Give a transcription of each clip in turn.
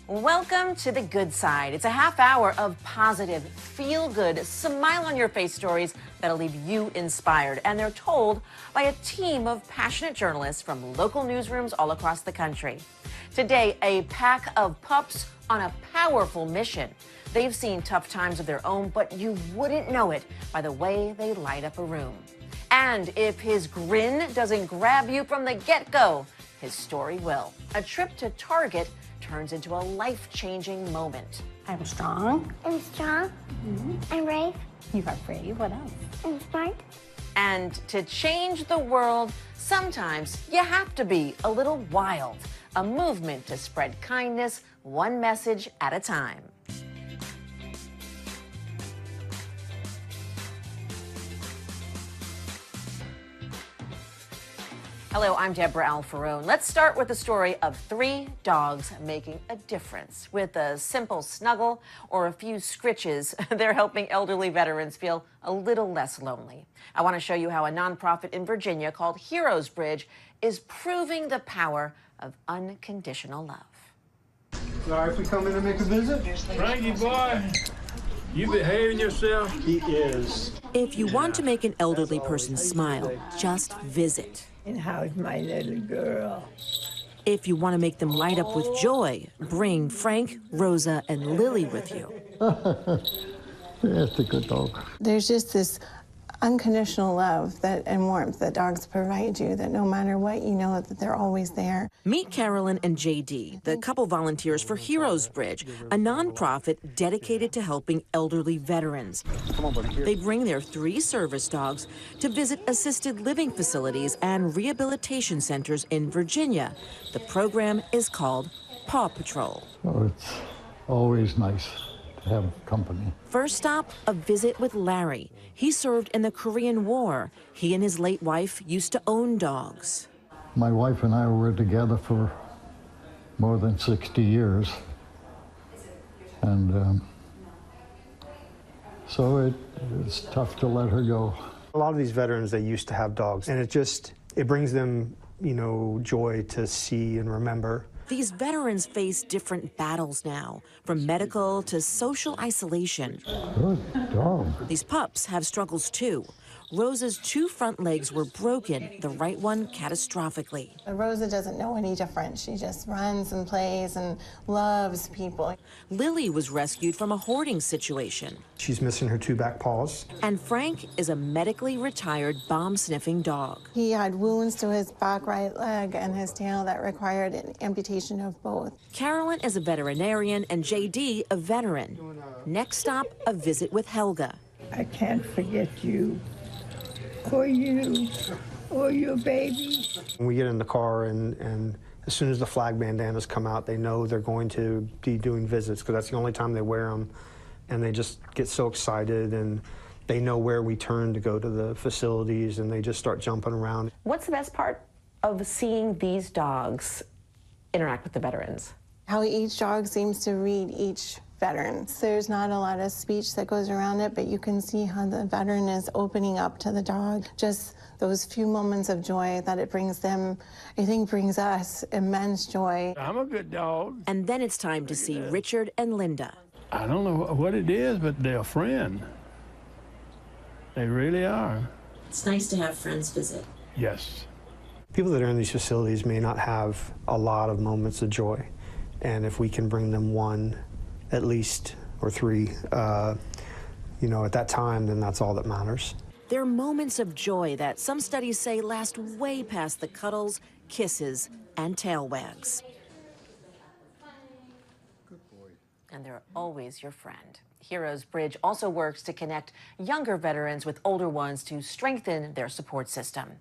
Welcome to The Good Side. It's a half hour of positive, feel-good, smile-on-your-face stories that'll leave you inspired. And they're told by a team of passionate journalists from local newsrooms all across the country. Today, a pack of pups on a powerful mission. They've seen tough times of their own, but you wouldn't know it by the way they light up a room. And if his grin doesn't grab you from the get-go, his story will. A trip to Target turns into a life-changing moment. I'm strong. I'm strong. I'm brave. You are brave. What else? I'm smart. And to change the world, sometimes you have to be a little wild. A movement to spread kindness, one message at a time. Hello, I'm Deborah Alfarone. Let's start with the story of 3 dogs making a difference. With a simple snuggle or a few scritches, they're helping elderly veterans feel a little less lonely. I want to show you how a nonprofit in Virginia called Heroes Bridge is proving the power of unconditional love. Sorry if we come in to make a visit. Frankie boy, you behaving yourself? He is. If you want to make an elderly person smile, just visit. And how's my little girl? If you want to make them light up with joy, bring Frank, Rosa, and Lily with you. That's a good dog. There's just this unconditional love and warmth that dogs provide you, that no matter what, you know that they're always there. Meet Carolyn and JD, the couple volunteers for Heroes Bridge, a nonprofit dedicated to helping elderly veterans. They bring their 3 service dogs to visit assisted living facilities and rehabilitation centers in Virginia. The program is called Paw Patrol. Oh, it's always nice to have company. First stop, a visit with Larry. He served in the Korean War. He and his late wife used to own dogs. My wife and I were together for more than 60 years. And so it's tough to let her go. A lot of these veterans, they used to have dogs, and it brings them, joy to see and remember. These veterans face different battles now, from medical to social isolation. Good dog. These pups have struggles too. Rosa's 2 front legs were broken, the right one catastrophically. Rosa doesn't know any different. She just runs and plays and loves people. Lily was rescued from a hoarding situation. She's missing her 2 back paws. And Frank is a medically retired bomb-sniffing dog. He had wounds to his back right leg and his tail that required an amputation of both. Carolyn is a veterinarian and JD a veteran. Next stop, a visit with Helga. I can't forget you. Or you. Or your baby. When we get in the car and as soon as the flag bandanas come out, they know they're going to be doing visits because that's the only time they wear them. And they just get so excited, and they know where we turn to go to the facilities, and they just start jumping around. What's the best part of seeing these dogs interact with the veterans? How each dog seems to read each veteran. There's not a lot of speech that goes around it, but you can see how the veteran is opening up to the dog. Just those few moments of joy that it brings them, I think brings us immense joy. I'm a good dog. And then it's time to see Richard and Linda. I don't know what it is, but they're a friend. They really are. It's nice to have friends visit. Yes. People that are in these facilities may not have a lot of moments of joy. And if we can bring them 1, at least, or 3, at that time, then that's all that matters. There are moments of joy that some studies say last way past the cuddles, kisses, and tail wags. And they're always your friend. Heroes Bridge also works to connect younger veterans with older ones to strengthen their support system.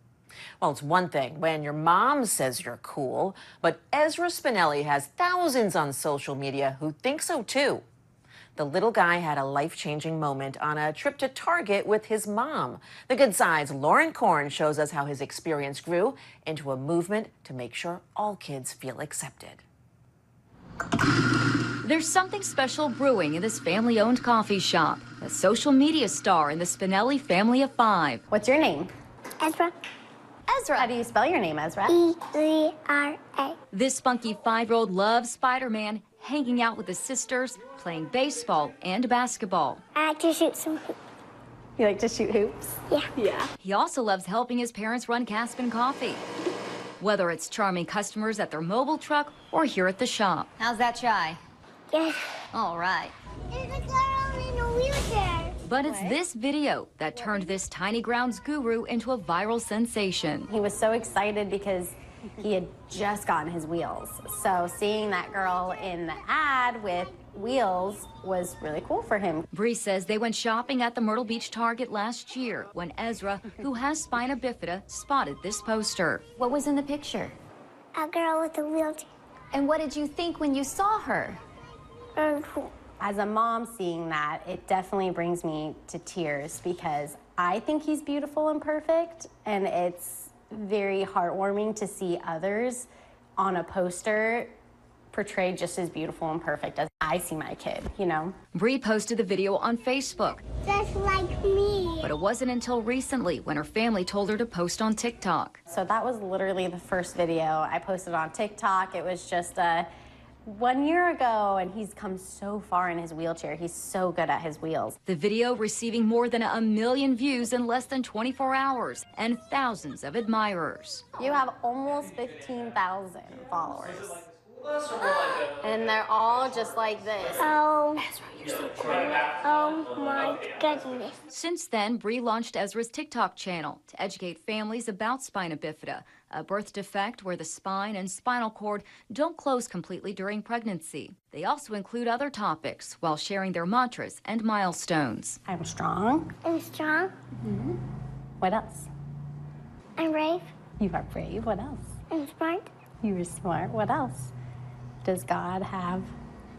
Well, it's one thing when your mom says you're cool, but Ezra Spinelli has thousands on social media who think so too. The little guy had a life-changing moment on a trip to Target with his mom. The Good Side's Lauren Korn shows us how his experience grew into a movement to make sure all kids feel accepted. There's something special brewing in this family-owned coffee shop. A social media star in the Spinelli family of 5. What's your name? Ezra. Ezra. How do you spell your name, Ezra? E-Z-R-A. This spunky 5-year-old loves Spider-Man, hanging out with his sisters, playing baseball and basketball. I like to shoot some hoops. You like to shoot hoops? Yeah. He also loves helping his parents run Caspin Coffee. Whether it's charming customers at their mobile truck or here at the shop. How's that chai? Yes. All right. There's a girl in a wheelchair. But it's this video that turned this tiny grounds guru into a viral sensation. He was so excited because he had just gotten his wheels. So seeing that girl in the ad with wheels was really cool for him. Bree says they went shopping at the Myrtle Beach Target last year when Ezra, who has spina bifida, spotted this poster. What was in the picture? A girl with a wheelchair. And what did you think when you saw her? Very cool. As a mom seeing that, it definitely brings me to tears because I think he's beautiful and perfect, and it's very heartwarming to see others on a poster portrayed just as beautiful and perfect as I see my kid, you know? Bree posted the video on Facebook. Just like me. But it wasn't until recently when her family told her to post on TikTok. So that was literally the first video I posted on TikTok. It was just 1 year ago, and he's come so far in his wheelchair. He's so good at his wheels. The video receiving more than 1 million views in less than 24 hours and thousands of admirers. You have almost 15,000 followers. And they're all just like this. Oh. Ezra, you're so cool. Oh my goodness. Since then, Bree launched Ezra's TikTok channel to educate families about spina bifida, a birth defect where the spine and spinal cord don't close completely during pregnancy. They also include other topics while sharing their mantras and milestones. I'm strong. I'm strong. What else? I'm brave. You are brave. What else? I'm smart. You are smart. What else? Does God have?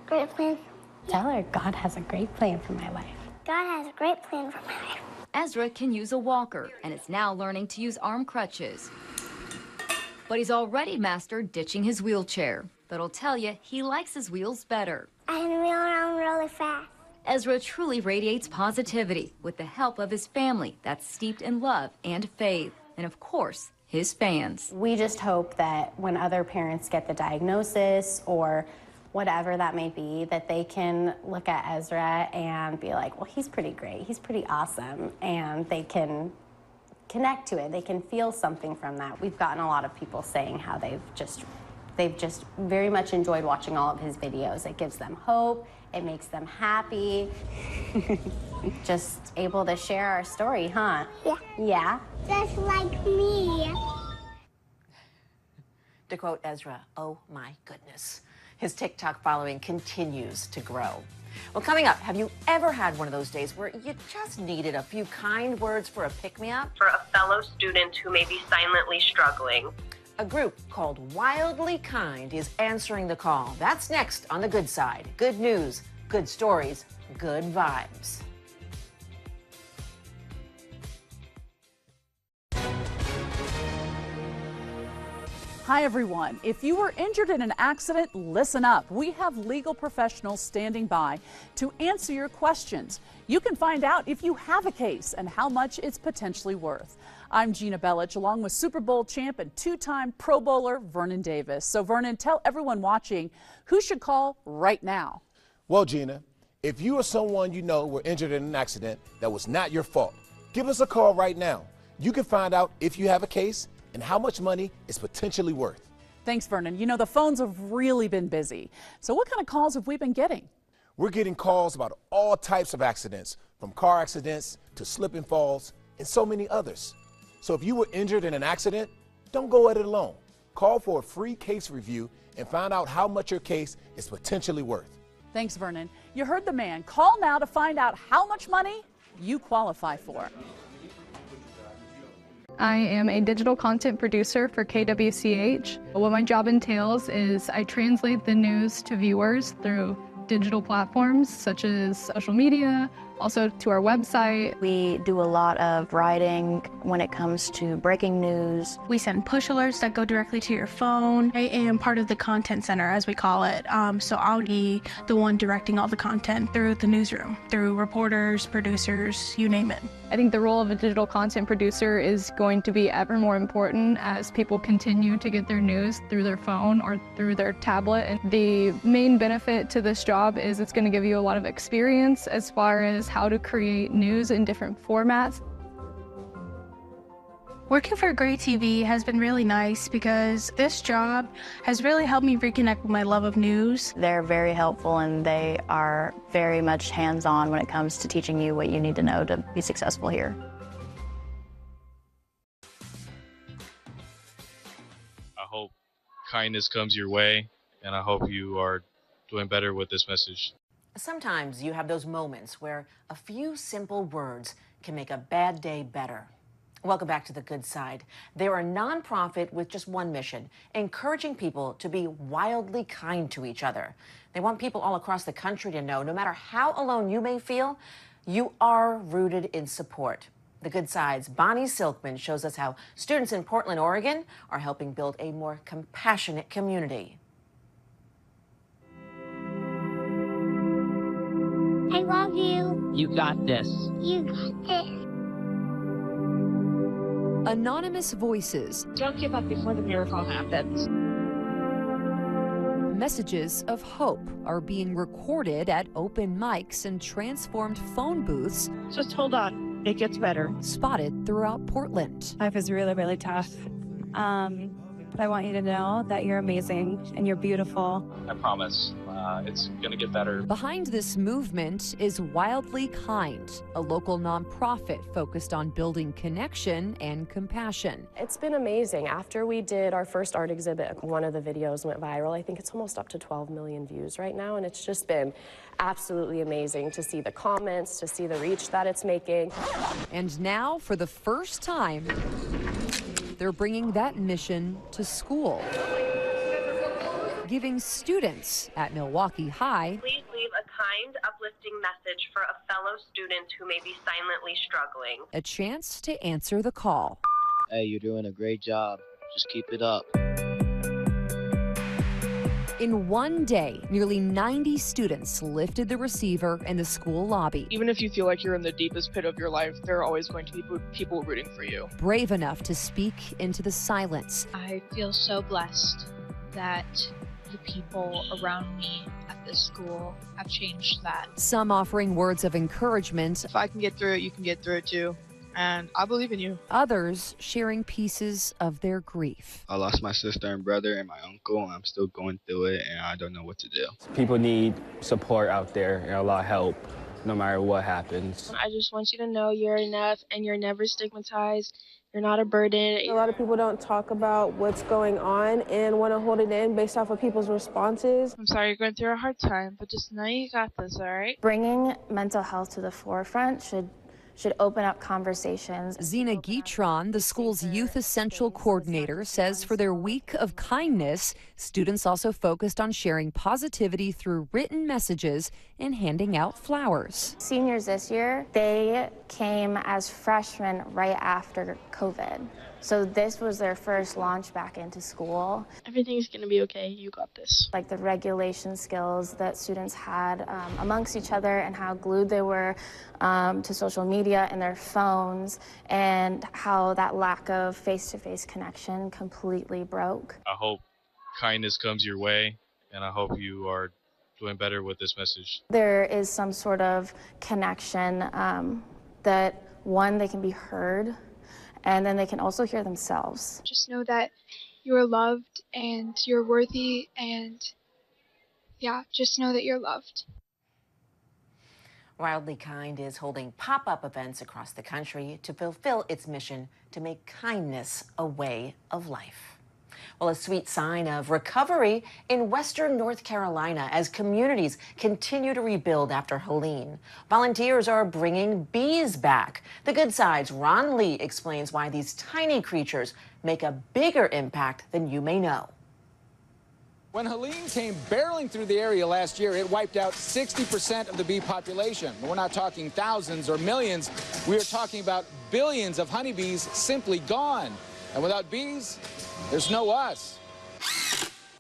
Great plan. Tell her God has a great plan for my life. God has a great plan for my life. Ezra can use a walker and is now learning to use arm crutches. But he's already mastered ditching his wheelchair. But I'll tell you, he likes his wheels better. I can wheel around really fast. Ezra truly radiates positivity with the help of his family that's steeped in love and faith. And of course, his fans. We just hope that when other parents get the diagnosis or whatever that may be, that they can look at Ezra and be like, well, he's pretty great, he's pretty awesome, and they can connect to it. They can feel something from that. We've gotten a lot of people saying how they've just very much enjoyed watching all of his videos. It gives them hope, it makes them happy. Just able to share our story, huh? Yeah. Yeah? Just like me. To quote Ezra, oh my goodness. His TikTok following continues to grow. Well, coming up, have you ever had one of those days where you just needed a few kind words for a pick-me-up? For a fellow student who may be silently struggling. A group called Wildly Kind is answering the call. That's next on The Good Side. Good news, good stories, good vibes. Hi, everyone. If you were injured in an accident, listen up. We have legal professionals standing by to answer your questions. You can find out if you have a case and how much it's potentially worth. I'm Gina Bellich, along with Super Bowl champ and two-time Pro Bowler Vernon Davis. So, Vernon, tell everyone watching who should call right now. Well, Gina, if you or someone you know were injured in an accident that was not your fault, give us a call right now. You can find out if you have a case and how much money it's potentially worth. Thanks, Vernon. You know, the phones have really been busy. So what kind of calls have we been getting? We're getting calls about all types of accidents, from car accidents to slip and falls and so many others. So if you were injured in an accident, don't go at it alone. Call for a free case review and find out how much your case is potentially worth. Thanks, Vernon. You heard the man. Call now to find out how much money you qualify for. I am a digital content producer for KWCH. What my job entails is I translate the news to viewers through digital platforms such as social media, also to our website. We do a lot of writing when it comes to breaking news. We send push alerts that go directly to your phone. I am part of the content center, as we call it. So I'll be the one directing all the content through the newsroom, through reporters, producers, you name it. I think the role of a digital content producer is going to be ever more important as people continue to get their news through their phone or through their tablet. And the main benefit to this job is it's going to give you a lot of experience as far as how to create news in different formats. Working for Gray TV has been really nice because this job has really helped me reconnect with my love of news. They're very helpful and they are very much hands-on when it comes to teaching you what you need to know to be successful here. I hope kindness comes your way, and I hope you are doing better with this message. Sometimes you have those moments where a few simple words can make a bad day better. Welcome back to The Good Side. They're a nonprofit with just one mission, encouraging people to be wildly kind to each other. They want people all across the country to know, no matter how alone you may feel, you are rooted in support. The Good Side's Bonnie Silkman shows us how students in Portland, Oregon are helping build a more compassionate community. I love you. You got this. You got this. Anonymous voices. Don't give up before the miracle happens. Messages of hope are being recorded at open mics and transformed phone booths. Just hold on. It gets better. Spotted throughout Portland. Life is really, really tough. But I want you to know that you're amazing and you're beautiful. I promise. It's gonna get better. Behind this movement is Wildly Kind, a local nonprofit focused on building connection and compassion. It's been amazing. After we did our first art exhibit, one of the videos went viral. I think it's almost up to 12 million views right now, and it's just been absolutely amazing to see the comments, to see the reach that it's making. And now, for the first time, they're bringing that mission to school, giving students at Milwaukee High Please leave a kind, uplifting message for a fellow student who may be silently struggling. a chance to answer the call. Hey, you're doing a great job. Just keep it up. In one day, nearly 90 students lifted the receiver in the school lobby. Even if you feel like you're in the deepest pit of your life, there are always going to be people rooting for you. Brave enough to speak into the silence. I feel so blessed that the people around me at this school have changed that. Some offering words of encouragement. If I can get through it, you can get through it too. And I believe in you. Others sharing pieces of their grief. I lost my sister and brother and my uncle, and I'm still going through it, and I don't know what to do. People need support out there and a lot of help, no matter what happens. I just want you to know you're enough and you're never stigmatized. You're not a burden. A lot of people don't talk about what's going on and want to hold it in based off of people's responses. I'm sorry you're going through a hard time, but just know you got this, all right? Bringing mental health to the forefront should open up conversations. Zena Guitron, the school's Youth Essential Coordinator, says for their week of kindness, students also focused on sharing positivity through written messages and handing out flowers. Seniors this year, they came as freshmen right after COVID. So this was their first launch back into school. Everything's going to be okay. You got this. Like the regulation skills that students had amongst each other and how glued they were to social media and their phones, and how that lack of face-to-face connection completely broke. I hope kindness comes your way, and I hope you are doing better with this message. There is some sort of connection that, one, they can be heard, and then they can also hear themselves. Just know that you're loved and you're worthy, and yeah, just know that you're loved. Wildly Kind is holding pop-up events across the country to fulfill its mission to make kindness a way of life. Well, a sweet sign of recovery in western North Carolina as communities continue to rebuild after Helene. Volunteers are bringing bees back. The Good Side's Ron Lee explains why these tiny creatures make a bigger impact than you may know. When Helene came barreling through the area last year, it wiped out 60% of the bee population. We're not talking thousands or millions. We are talking about billions of honeybees simply gone. And without bees, there's no us.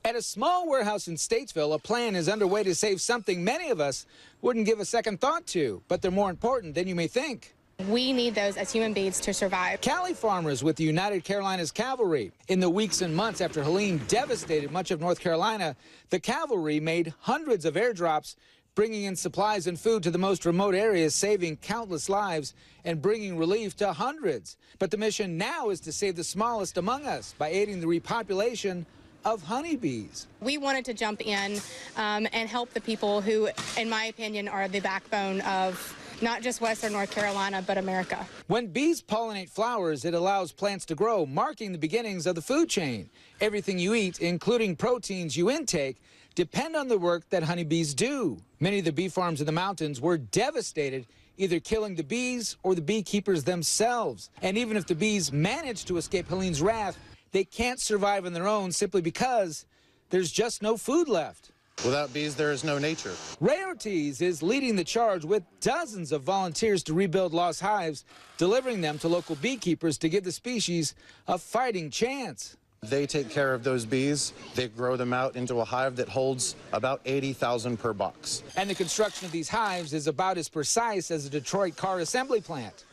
At a small warehouse in Statesville, a plan is underway to save something many of us wouldn't give a second thought to, but they're more important than you may think. We need those as human beings to survive. Cali farmers with the United Carolinas Cavalry. In the weeks and months after Helene devastated much of North Carolina, the cavalry made hundreds of airdrops, bringing in supplies and food to the most remote areas, saving countless lives and bringing relief to hundreds. But the mission now is to save the smallest among us by aiding the repopulation of honeybees. We wanted to jump in and help the people who, in my opinion, are the backbone of not just Western North Carolina, but America. When bees pollinate flowers, it allows plants to grow, marking the beginnings of the food chain. Everything you eat, including proteins you intake, depend on the work that honeybees do. Many of the bee farms in the mountains were devastated, either killing the bees or the beekeepers themselves. And even if the bees managed to escape Helene's wrath, they can't survive on their own simply because there's just no food left. Without bees, there is no nature. Ray Ortiz is leading the charge with dozens of volunteers to rebuild lost hives, delivering them to local beekeepers to give the species a fighting chance. They take care of those bees. They grow them out into a hive that holds about 80,000 per box. And the construction of these hives is about as precise as a Detroit car assembly plant.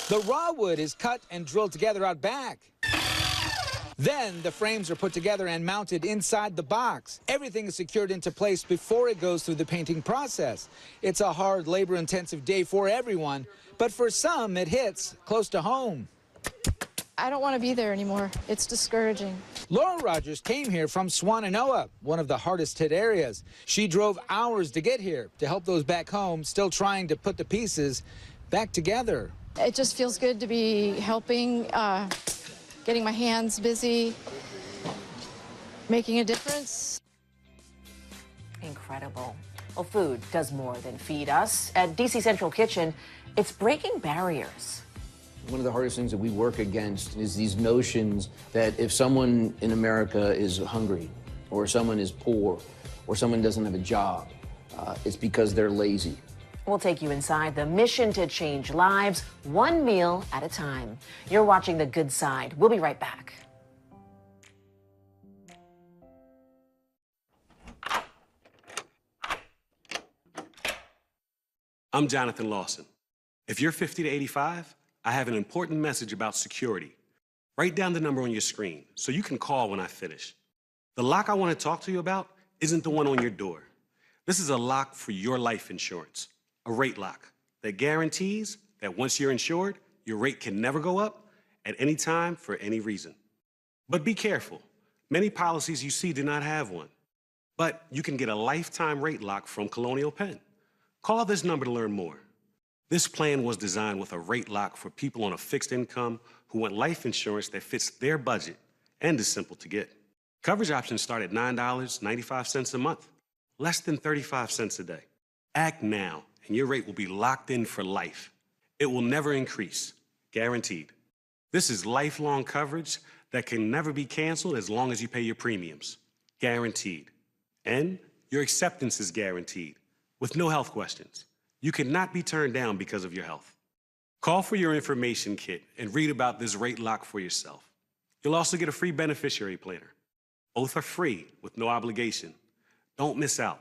The raw wood is cut and drilled together out back. Then the frames are put together and mounted inside the box. Everything is secured into place before it goes through the painting process. It's a hard, labor-intensive day for everyone, but for some, it hits close to home. I don't want to be there anymore. It's discouraging. Laura Rogers came here from Swannanoa, one of the hardest hit areas. She drove hours to get here to help those back home still trying to put the pieces back together. It just feels good to be helping, getting my hands busy, making a difference. Incredible. Well, food does more than feed us. At DC Central Kitchen, it's breaking barriers. One of the hardest things that we work against is these notions that if someone in America is hungry, or someone is poor, or someone doesn't have a job, it's because they're lazy. We'll take you inside the mission to change lives, one meal at a time. You're watching The Good Side. We'll be right back. I'm Jonathan Lawson. If you're 50 to 85, I have an important message about security. Write down the number on your screen so you can call when I finish. The lock I want to talk to you about isn't the one on your door. This is a lock for your life insurance, a rate lock that guarantees that once you're insured, your rate can never go up at any time for any reason. But be careful. Many policies you see do not have one. But you can get a lifetime rate lock from Colonial Penn. Call this number to learn more. This plan was designed with a rate lock for people on a fixed income who want life insurance that fits their budget and is simple to get. Coverage options start at $9.95 a month, less than 35 cents a day. Act now, and your rate will be locked in for life. It will never increase, guaranteed. This is lifelong coverage that can never be canceled as long as you pay your premiums, guaranteed. And your acceptance is guaranteed, with no health questions. You cannot be turned down because of your health. Call for your information kit and read about this rate lock for yourself. You'll also get a free beneficiary planner. Both are free with no obligation. Don't miss out.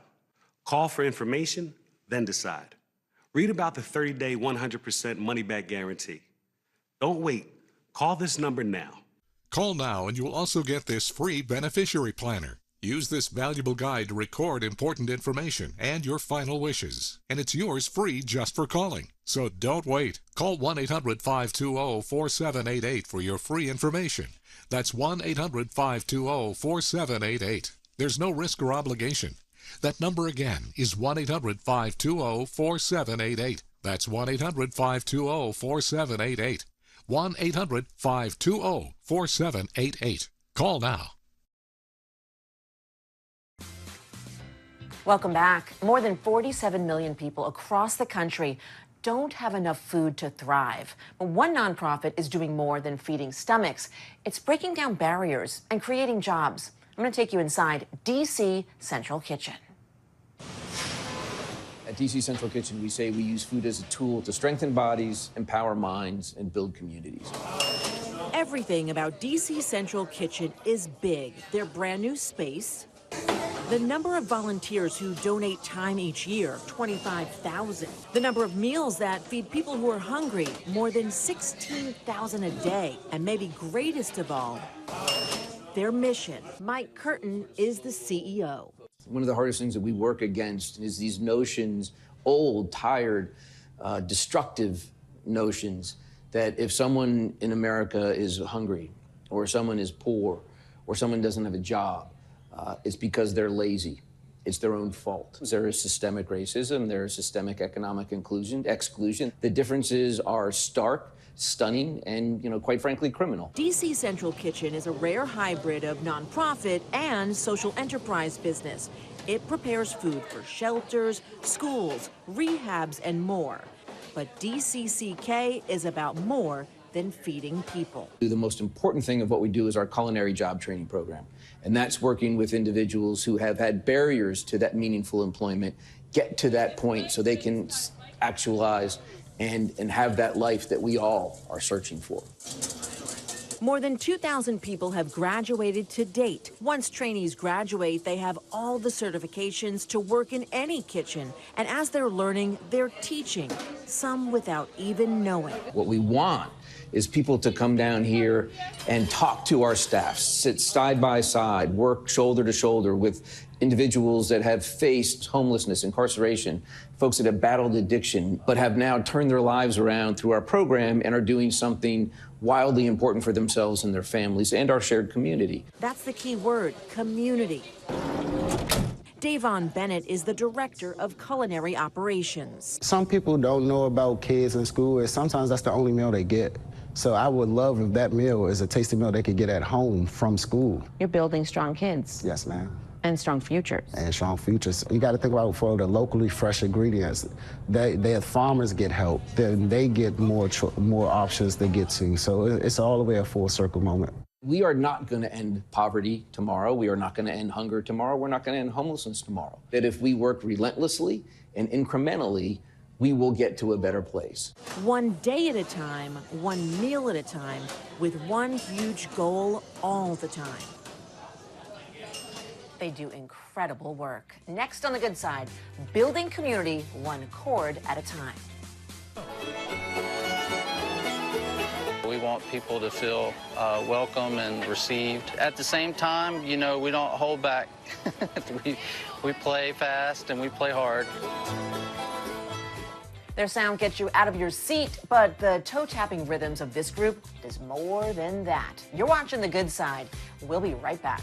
Call for information, then decide. Read about the 30-day 100% money-back guarantee. Don't wait. Call this number now. Call now and you'll also get this free beneficiary planner. Use this valuable guide to record important information and your final wishes. And it's yours free just for calling. So don't wait. Call 1-800-520-4788 for your free information. That's 1-800-520-4788. There's no risk or obligation. That number again is 1-800-520-4788. That's 1-800-520-4788. 1-800-520-4788. Call now. Welcome back. More than 47 million people across the country don't have enough food to thrive. But one nonprofit is doing more than feeding stomachs. It's breaking down barriers and creating jobs. I'm going to take you inside DC Central Kitchen. At DC Central Kitchen, we say we use food as a tool to strengthen bodies, empower minds, and build communities. Everything about DC Central Kitchen is big. Their brand new space, the number of volunteers who donate time each year, 25,000. The number of meals that feed people who are hungry, more than 16,000 a day. And maybe greatest of all, their mission. Mike Curtin is the CEO. One of the hardest things that we work against is these notions, old, tired, destructive notions, that if someone in America is hungry, or someone is poor, or someone doesn't have a job, it's because they're lazy. It's their own fault. There is systemic racism, there is systemic economic exclusion. The differences are stark, stunning, and, quite frankly, criminal. DC Central Kitchen is a rare hybrid of nonprofit and social enterprise business. It prepares food for shelters, schools, rehabs, and more. But DCCK is about more than feeding people. The most important thing of what we do is our culinary job training program. And that's working with individuals who have had barriers to that meaningful employment, get to that point so they can actualize and have that life that we all are searching for. More than 2,000 people have graduated to date. Once trainees graduate, they have all the certifications to work in any kitchen. And as they're learning, they're teaching, some without even knowing. What we want is people to come down here and talk to our staff, sit side by side, work shoulder to shoulder with individuals that have faced homelessness, incarceration, folks that have battled addiction, but have now turned their lives around through our program and are doing something wildly important for themselves and their families and our shared community. That's the key word, community. Davon Bennett is the director of culinary operations. Some people don't know about kids in school, and sometimes that's the only meal they get. So I would love if that meal is a tasty meal they could get at home from school. You're building strong kids. Yes, ma'am. And strong futures. And strong futures. You got to think about for the locally fresh ingredients. Their farmers get help. Then they get more options to get to. So it's all the way a full circle moment. We are not going to end poverty tomorrow. We are not going to end hunger tomorrow. We're not going to end homelessness tomorrow. That if we work relentlessly and incrementally, we will get to a better place. One day at a time, one meal at a time, with one huge goal all the time. They do incredible work. Next on The Good Side, building community one cord at a time. We want people to feel welcome and received. At the same time, we don't hold back. we play fast and we play hard. Their sound gets you out of your seat, but the toe-tapping rhythms of this group is more than that. You're watching The Good Side. We'll be right back.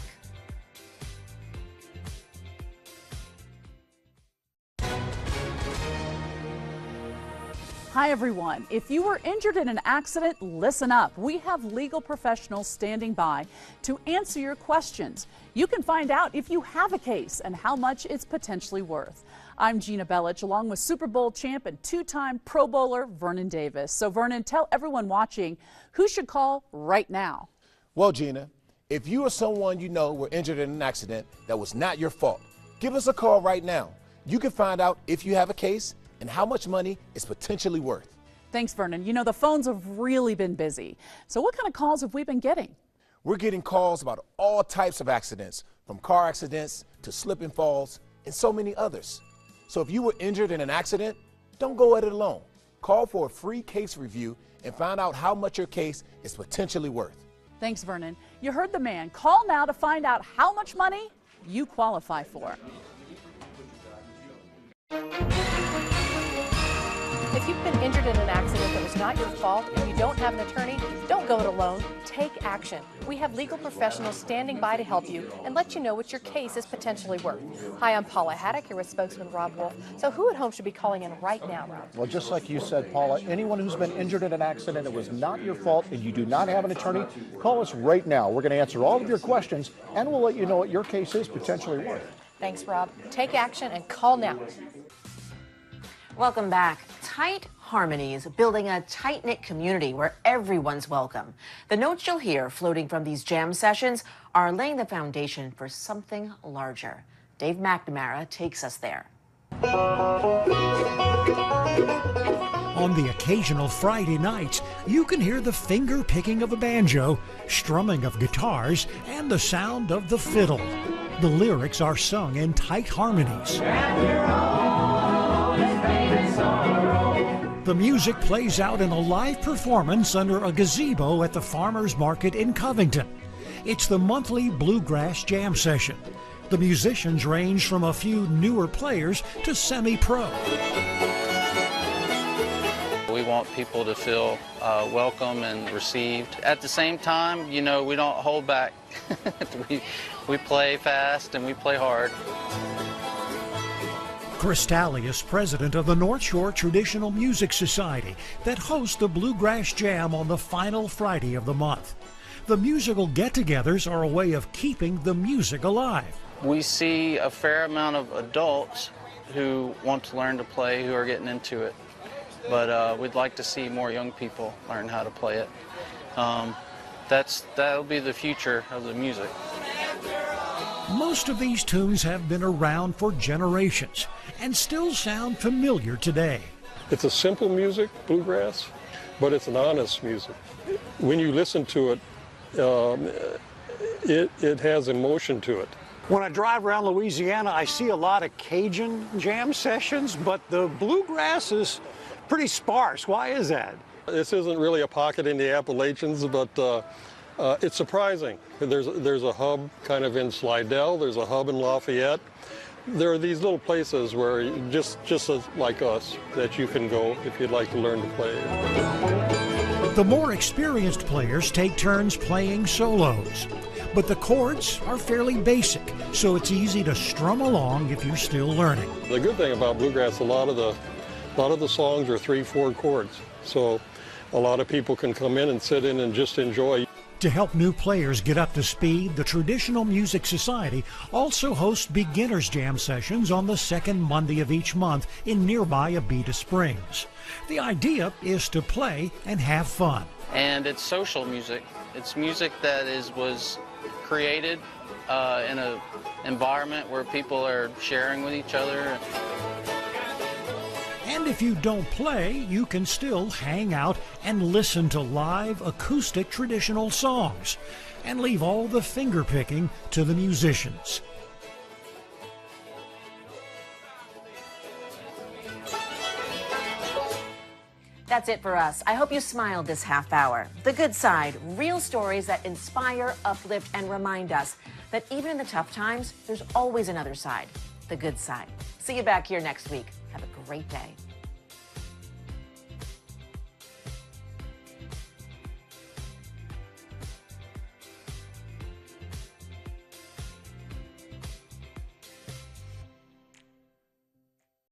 Hi, everyone. If you were injured in an accident, listen up. We have legal professionals standing by to answer your questions. You can find out if you have a case and how much it's potentially worth. I'm Gina Bellich, along with Super Bowl champ and two-time Pro Bowler Vernon Davis. So, Vernon, tell everyone watching who should call right now. Well, Gina, if you or someone you know were injured in an accident that was not your fault, give us a call right now. You can find out if you have a case and how much money it's potentially worth. Thanks, Vernon. The phones have really been busy. So what kind of calls have we been getting? We're getting calls about all types of accidents, from car accidents to slip and falls and so many others. So if you were injured in an accident, don't go at it alone. Call for a free case review and find out how much your case is potentially worth. Thanks, Vernon. You heard the man. Call now to find out how much money you qualify for. If you've been injured in an accident that was not your fault and you don't have an attorney, don't go it alone. Take action. We have legal professionals standing by to help you and let you know what your case is potentially worth. Hi, I'm Paula Haddock, here with spokesman Rob Wolf. So who at home should be calling in right now, Rob? Well, just like you said, Paula, anyone who's been injured in an accident that was not your fault and you do not have an attorney, call us right now. We're going to answer all of your questions and we'll let you know what your case is potentially worth. Thanks, Rob. Take action and call now. Welcome back. Tight harmonies, building a tight-knit community where everyone's welcome. The notes you'll hear floating from these jam sessions are laying the foundation for something larger. Dave McNamara takes us there. On the occasional Friday nights, you can hear the finger picking of a banjo, strumming of guitars, and the sound of the fiddle. The lyrics are sung in tight harmonies. The music plays out in a live performance under a gazebo at the Farmers Market in Covington. It's the monthly Bluegrass Jam Session. The musicians range from a few newer players to semi-pro. We want people to feel welcome and received. At the same time, you know, we don't hold back. we play fast and we play hard. Chris Talley is president of the North Shore Traditional Music Society that hosts the Bluegrass Jam on the final Friday of the month. The musical get-togethers are a way of keeping the music alive. We see a fair amount of adults who want to learn to play, who are getting into it. But we'd like to see more young people learn how to play it. That'll be the future of the music. Most of these tunes have been around for generations and still sound familiar today. It's a simple music, bluegrass, but it's an honest music. When you listen to it, it has emotion to it. When I drive around Louisiana, I see a lot of Cajun jam sessions, but the bluegrass is pretty sparse. Why is that? This isn't really a pocket in the Appalachians, but it's surprising. There's a hub kind of in Slidell, there's a hub in Lafayette. There are these little places where just like us, that you can go if you'd like to learn to play. The more experienced players take turns playing solos, but the chords are fairly basic, so it's easy to strum along if you're still learning. The good thing about bluegrass, a lot of the songs are 3-4 chords, so a lot of people can come in and sit in and just enjoy. To help new players get up to speed, the Traditional Music Society also hosts beginners jam sessions on the second Monday of each month in nearby Abita Springs. The idea is to play and have fun. And it's social music. It's music that was created in an environment where people are sharing with each other. And if you don't play, you can still hang out and listen to live acoustic traditional songs and leave all the finger picking to the musicians. That's it for us. I hope you smiled this half hour. The Good Side, real stories that inspire, uplift, and remind us that even in the tough times, there's always another side. The Good Side. See you back here next week. Have a great day.